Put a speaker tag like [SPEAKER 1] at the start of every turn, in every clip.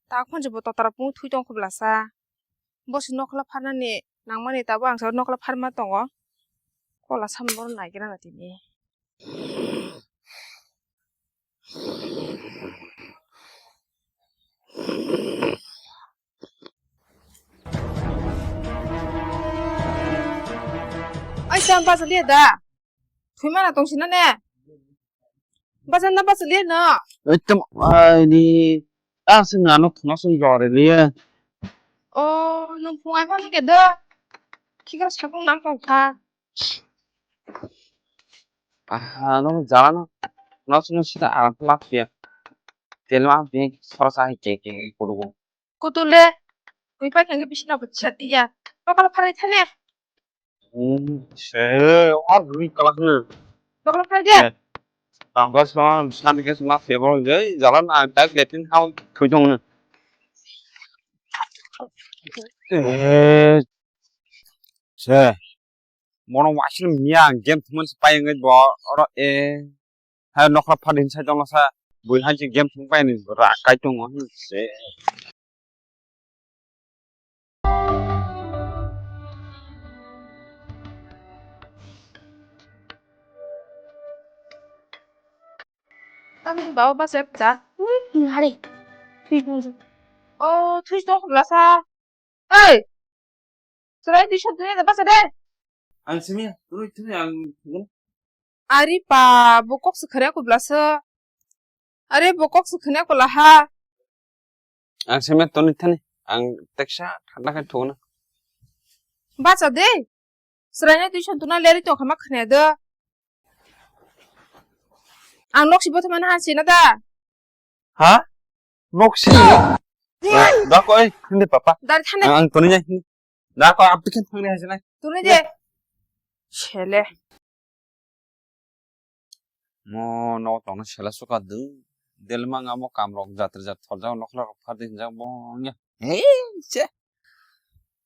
[SPEAKER 1] 다 콘지부터 따라 뿡 투이동 컵라사. 뭐시 너클라 파나니 낭만이 따고 앙서 너클라 파르마 똥어. 콜라 3번 나기라 나디니. 아이 참 바스 리에다. 투이마나 동시나네. 바산나 바스 리에나.
[SPEAKER 2] 좀 đi đang sinh ngàn nó sinh giò rồi đi
[SPEAKER 1] 넌 봉알 파는 게 너. 키가 자국 남성 다.
[SPEAKER 2] nó giá nó sẽ là lát việc tiền lát việc so sánh cái của đồ
[SPEAKER 1] 꼬돌레. 위파 경기 비시나 붙였디야. 너클라 파리 타네.
[SPEAKER 2] sẽ ăn rồi cái là
[SPEAKER 1] 너클라 파리.
[SPEAKER 2] làm cái sang cái lát việc rồi đấy giá là tại cái tin hao thôi chung 제 뭐는 와시는 미안 게임 투문 스파이는 거 어라 hay nó không phát đến sai trong nó sa buổi hai chị game chúng bay này rã cái trong nó sẽ
[SPEAKER 1] 땀이 마법 바스 해보자.
[SPEAKER 3] 하리. 뒤집어서.
[SPEAKER 1] 투이동 컵라사. 에이! 슬라이드 셔츠에 바스 돼.
[SPEAKER 2] anh xem nhé tôi thấy anh
[SPEAKER 1] 아리빠 목국수 그래고 불렀어. 아리 목국수 그래고 라하.
[SPEAKER 2] anh xem nhé tôi thấy anh texas thằng cái thôn
[SPEAKER 1] 맞아 돼. 슬라이드 셔츠나 레리 또 가마 크네드. 안 녹시부터만 하시나다.
[SPEAKER 2] hả boxy đó coi 근데 papa
[SPEAKER 1] 날 타네.
[SPEAKER 2] anh tôi nhé đã có application thằng này này
[SPEAKER 1] 돈을 이제 셸레.
[SPEAKER 2] nó tổng nó sẽ là số cả đứng del mang amo cam rong jat thor jao nó là phát đến jao bo nhá che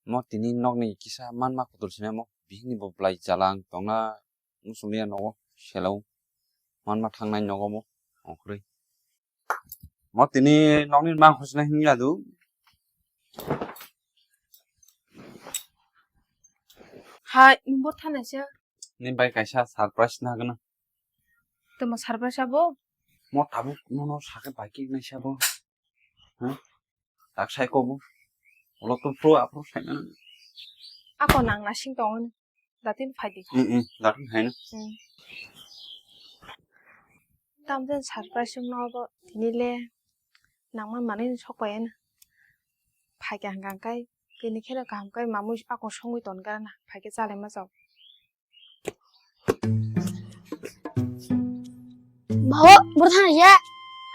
[SPEAKER 2] nó tin nó này kisa man ma ko tur sine mo bihni bo plai jalang tong na musulia no selo man ma thang nai no mo okri nó tin nó nên mang khosna hin la du
[SPEAKER 1] 하 임보 타네셔.
[SPEAKER 2] nên bay kaisa surprise na gana
[SPEAKER 1] 또뭐 살바샤보.
[SPEAKER 2] mo tabu nó sa cái bài kia này sao bo hả tak sai ko mo lo tu pro apro sai na
[SPEAKER 1] 아고 낭나 싱동은 나딘 파이디.
[SPEAKER 2] là cái hay nó
[SPEAKER 1] 땀든 살바시 나고 디닐레 낭만 많이 속바엔 파이게 한강가이 그니 캐러 감가이 마무 아고 성위 돈 가나 파이게 잘해 맞아.
[SPEAKER 3] Bawa, bertahan aja.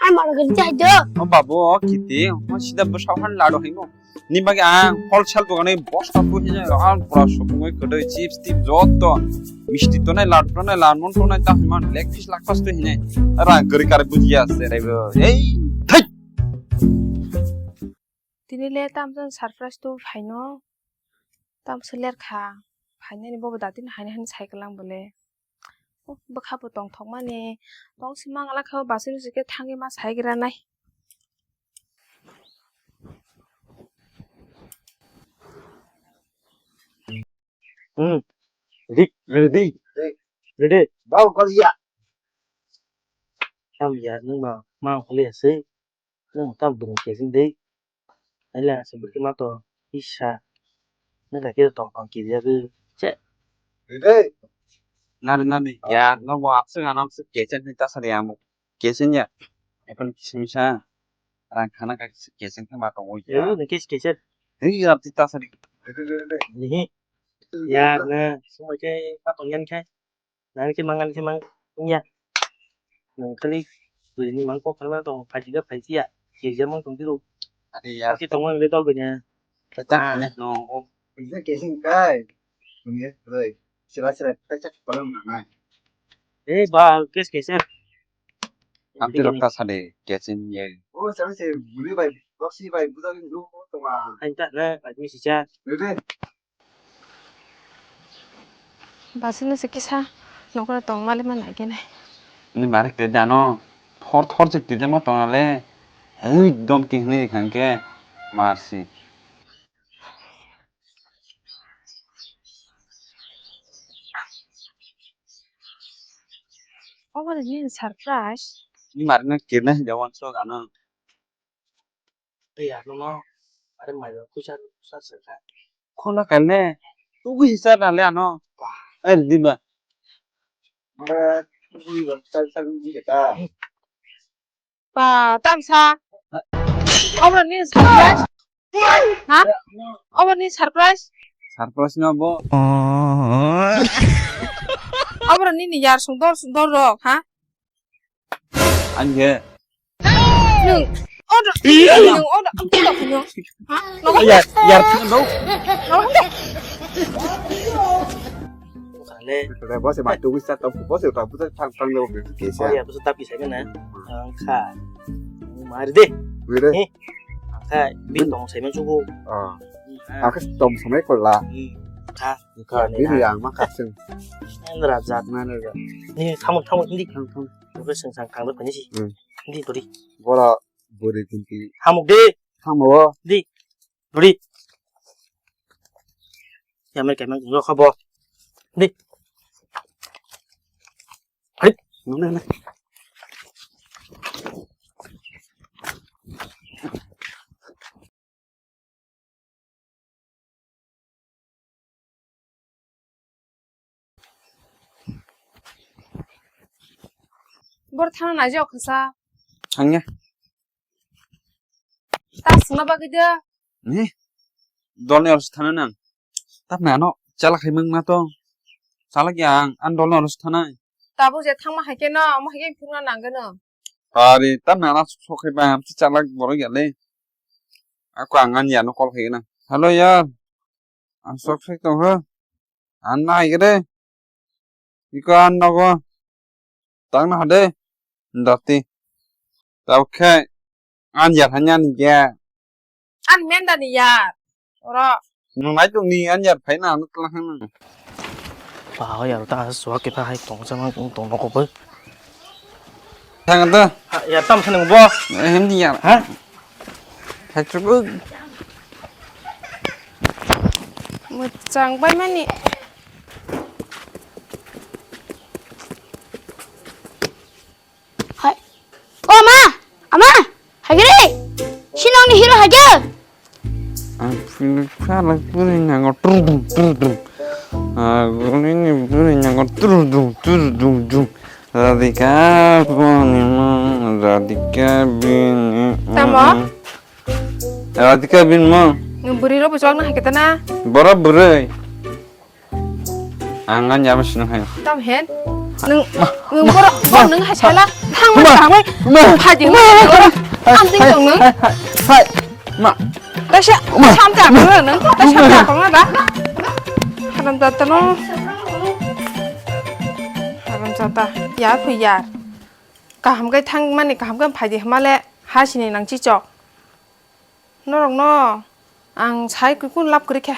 [SPEAKER 3] Ai malah kerja aja.
[SPEAKER 2] 바보 기티 시다 뭐 사한 라도 해고 니마게 아 홀셀 도가네 버스타 포히냐 아 পুরা সময় কত চিপস টিপ যত মিষ্টি তো নাই লাড্ডু নাই লালমন তো নাই তা হিমান লেগ পিস লাখপাস তো হিনে রা গরি কারে বুঝিয়া আছে রে এই থাই
[SPEAKER 1] 디닐레 땀든 살프라시도 파이노 땀 슬레르 카 파이네니 보고 나딘 하니 한 사이클랑 볼래. bakabu tong thok mane tong simang ala khaw basin sike thangi ma saigira nai
[SPEAKER 4] ready bao có gì ạ sao giờ nhưng mà mau không liền xí nhưng mà tao đừng kể xin đi đấy là sẽ bị cái máu to ít xa nên là cái tao còn kịp ra cứ chết
[SPEAKER 2] ready 나는 야 너 뭐 앞서 안 앞서 계산 따서야 뭐 계산이야 애플 심사 랑 하나 가 계산 그 맞고 오야
[SPEAKER 4] ừ là cái chết
[SPEAKER 2] 여기 앞뒤 따서리
[SPEAKER 4] gì dạ nè xong rồi cái bắt còn nhanh cái này cái mang anh cái mang cũng nha đừng cái đi người đi mang có phải mang toàn phải chỉ gấp phải gì ạ chỉ cho mang toàn cái luôn
[SPEAKER 2] 아니 야
[SPEAKER 4] cái tổng mang lấy to về nhà
[SPEAKER 2] 따 너
[SPEAKER 5] 이제 계신가? 응예, 그래. 싫어. 살짝 බලන්න නෑ.
[SPEAKER 4] ê bà cái xem
[SPEAKER 2] 앞뒤 따서리 계산 예
[SPEAKER 5] 오, 잠시 우리 바이, 혹시 바이 무당인 로 Không mà.
[SPEAKER 4] Anh chặn nè, phải như cha.
[SPEAKER 5] Đưa đi.
[SPEAKER 1] 바스는 스키사 너가 똥 말리면 나겠네.
[SPEAKER 2] 니 말이 되잖아. 털 되자마 동안에 에이 좀 끼니 간게 마시.
[SPEAKER 1] 어머니 서프라이즈.
[SPEAKER 2] 니 말은 끼네 저원 속 안은
[SPEAKER 4] Bây giờ nó ở đây mày rồi, cứ sao sợ cả.
[SPEAKER 2] 콜라 갈래. 누구 있어 달래 안어. 에이 니마.
[SPEAKER 5] Mà vui rồi, sao vui vậy ta?
[SPEAKER 1] 봐, 땀사. 어머니 서프라이즈. hả? 어머니 서프라이즈.
[SPEAKER 2] 사르프라스나 뭐.
[SPEAKER 1] 어머니 니 야र सुंदर rok, hả?
[SPEAKER 2] 아니 걔.
[SPEAKER 1] Nhưng order nhưng order ông chưa đọc nhưng hả? Nó không
[SPEAKER 2] 야 đâu.
[SPEAKER 1] nó không được.
[SPEAKER 4] Cả lên.
[SPEAKER 5] Rồi bố sẽ bài tu cái tao bố sẽ tao bố sẽ thằng lâu cái kế
[SPEAKER 4] Bây
[SPEAKER 5] xe.
[SPEAKER 4] giờ tôi tập cái này nè. Khá. Mà đi.
[SPEAKER 5] Vừa đây.
[SPEAKER 4] Khá, biết tổng sẽ mình chú.
[SPEAKER 5] À cái tôm xong mấy còn là
[SPEAKER 4] Khá.
[SPEAKER 5] cái biết rằng mắc cắt sừng.
[SPEAKER 4] Nên là giặt.
[SPEAKER 5] Mà nó rồi.
[SPEAKER 4] Nè, thông đi.
[SPEAKER 5] Không.
[SPEAKER 4] Cái sừng sằng càng được cái gì? Đi tôi đi.
[SPEAKER 5] Bố là vừa đi tìm tí.
[SPEAKER 4] Ham một đi.
[SPEAKER 5] Không mà bố.
[SPEAKER 4] Đi. Tôi đi. Giờ mấy cái mình cũng khó bỏ. Đi.
[SPEAKER 5] Nó này này.
[SPEAKER 1] 뭘 타는 아지 없어서.
[SPEAKER 2] 장냐.
[SPEAKER 1] 딱 쓰나 봐 그죠?
[SPEAKER 2] 네. 돈이 얼스타는 딱 나노. 잘라게 먹나도. 살게 안 돈이 얼스타나.
[SPEAKER 1] 따보 제 탕만 할게 너. 뭐 하긴 풍란 안 그는.
[SPEAKER 2] 아리 딱 나나 속해 봐. 잘라 모르겠네. 아까 안 간지 안 걸 해나. 할로 야. 안 속색 또 해. 안 나 이래. 이거 안 나고. 딱 나대. Đợt tao khai ăn giặt hành nhanh kìa
[SPEAKER 1] ăn men đã đi ya. Rồi.
[SPEAKER 2] nói chung đi ăn giặt phải nào nó là
[SPEAKER 4] Bảo giờ ta xóa cái phải tổng cho nó cũng tổng nó có bớt.
[SPEAKER 2] thằng ta
[SPEAKER 4] Giờ tâm thằng nào bo?
[SPEAKER 2] em đi giặt
[SPEAKER 4] Hả?
[SPEAKER 2] thằng chú ư
[SPEAKER 1] một trang bay mà nè.
[SPEAKER 3] 엄마! 하기래! 신랑이 히로 하자!
[SPEAKER 2] à pha là cứ nhà ngọt trùng à cái cứ nhà ngọt trùng ra đi cá bon ra đi cá bin
[SPEAKER 1] Tama?
[SPEAKER 2] ra đi cá bin mà
[SPEAKER 1] Ngeberi lo besoak nah kita na.
[SPEAKER 2] bora bere angan jam sini hay
[SPEAKER 1] Tam hen. Neng bora neng hai sai la. Thang mà phải tiếng ăn tinh tưởng neng.
[SPEAKER 2] phải mà
[SPEAKER 1] Đây sẽ tham gia nữa neng. Đây tham gia có đó. Haram ta nó. Haram ta. Ya phi ya. Cảm cái thang mà này cảm cái phải gì mà lẽ hai xin này nang chi chọc. Nó rong nó. Ang sai cứ lắp cái kia.